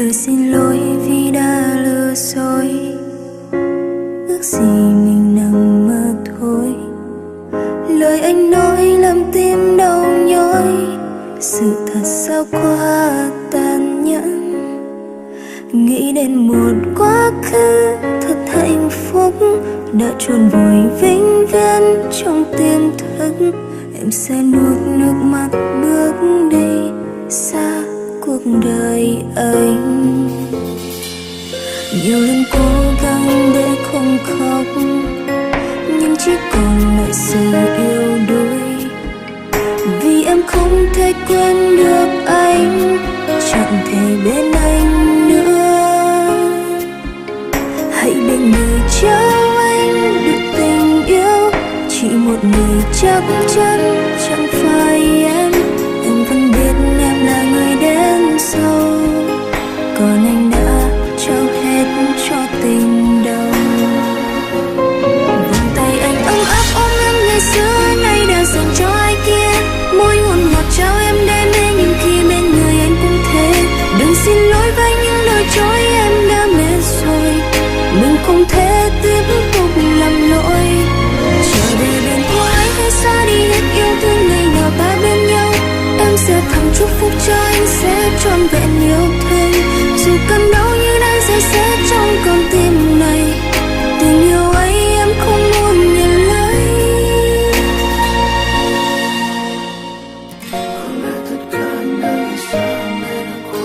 Lời xin lỗi vì đã lừa dối, ước gì mình nằm mơ thôi. Lời anh nói làm tim đau nhói, sự thật sao quá tàn nhẫn. Nghĩ đến một quá khứ thật hạnh phúc đã chôn vùi vĩnh viễn trong tiềm thức. Em sẽ nuốt nước mắt bước đi xa cuộc đời anh. Nhiều lần cố gắng để không khóc, nhưng chỉ còn lại sự yêu đuối. Vì em không thể quên được anh, chẳng thể bên anh nữa. Hãy để người trao anh được tình yêu, chỉ một người chắc chắn chẳng phải em. Em vẫn biết em là người đến sau, còn anh đã trao hết cho tình đầu. Vòng tay anh ấm áp ôm em ngày xưa nay đã dành cho ai kia. Môi hôn ngọt trao em đam mê, nhưng khi bên người anh cũng thế. Đừng xin lỗi với những lời chối em đã mệt rồi, mình không thể tiếp tục làm lỗi. Trở về bên của anh hay xa đi hết yêu thương ngày nào ta bên nhau. Em sẽ thầm chúc phúc cho anh sẽ trọn vẹn yêu thương. Dù cơn đau như đang rơi rớt trong con tim này, tình yêu ấy em không muốn nhận lấy. Có lẽ tất cả đã vì sao mẹ đã qua.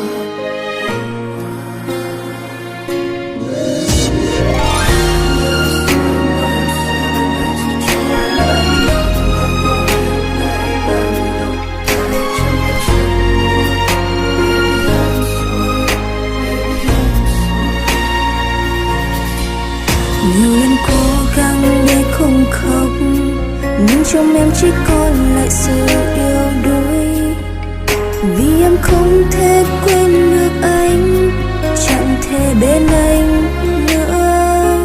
Nhiều lần cố gắng để không khóc, nhưng trong em chỉ còn lại sự yêu đuối. Vì em không thể quên được anh, chẳng thể bên anh nữa.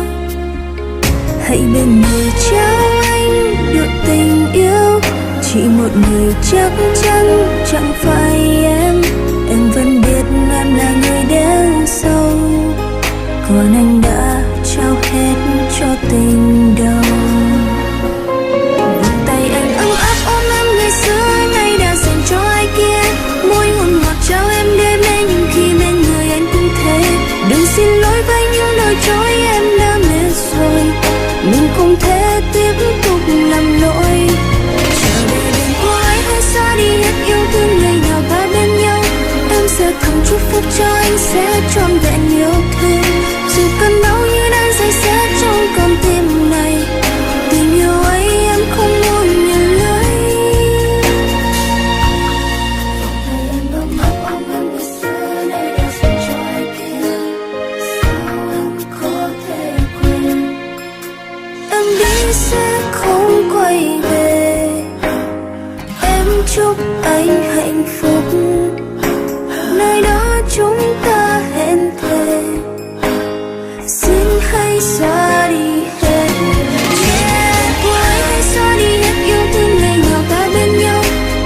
Hãy bên người trao anh được tình yêu, chỉ một người chắc chắn chẳng phải em. Em vẫn biết em là người đến sau, còn anh đã trao hết cho tình đầu. Vòng tay anh ấm áp ôm em ngày xưa nay đã dành cho ai kia. Môi hôn ngọt trao em đêm nay, nhưng khi bên người anh cũng thế. Đừng xin lỗi với những lời chối em đã mệt rồi, mình không thể tiếp tục làm lỗi. Trở về bên của anh hay xa đi hết yêu thương ngày nào ta bên nhau. Em sẽ thầm chúc phúc cho anh sẽ trọn vẹn yêu thương. Dù cơn đau như đang rơi rớt trong con tim này, tình yêu ấy em không muốn nhận lấy. Vòng tay anh ấm áp ôm em ngày xưa nay đã dành cho ai kia. Sao em có thể quên? Em đi sẽ không quay về. Em chúc anh hạnh phúc, nơi đó chúng ta hẹn thề. Xin hãy xóa đi hết chuyện của anh, hãy xóa đi hết yêu thương ngày nào ta bên nhau.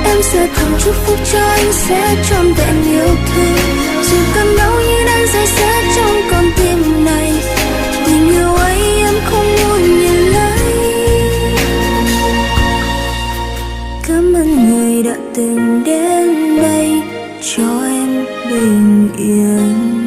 Em sẽ thầm chúc phúc cho anh sẽ trọn vẹn yêu thương. Dù cơn đau như đang rơi rớt trong con tim này, tình yêu ấy em không muốn nhận lấy. Cảm ơn người đã từng đến đây cho em bình yên.